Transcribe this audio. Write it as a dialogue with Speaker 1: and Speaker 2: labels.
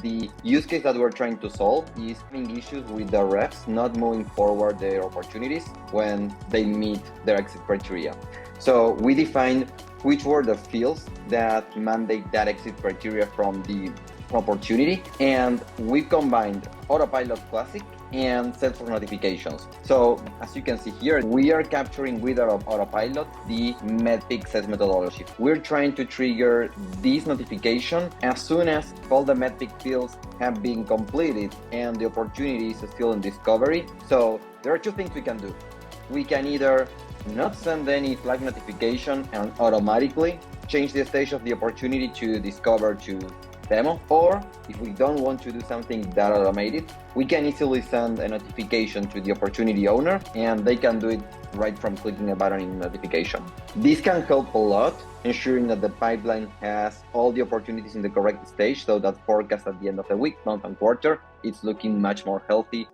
Speaker 1: the use case that we're trying to solve is having issues with the reps not moving forward their opportunities when they meet their exit criteria. So we defined which were the fields that mandate that exit criteria from the opportunity, and we combined Autopilot Classic and Salesforce notifications. So as you can see here, we are capturing with our Autopilot the MEDPIC sales methodology. We're trying to trigger this notification as soon as all the MEDPIC fields have been completed and the opportunity is still in discovery. So there are two things we can do. We can either not send any flag notification and automatically change the stage of the opportunity to discover to demo, or if we don't want to do something that automated, we can easily send a notification to the opportunity owner and they can do it right from clicking a button in notification. This can help a lot, ensuring that the pipeline has all the opportunities in the correct stage, so that forecast at the end of the week, month, and quarter, it's looking much more healthy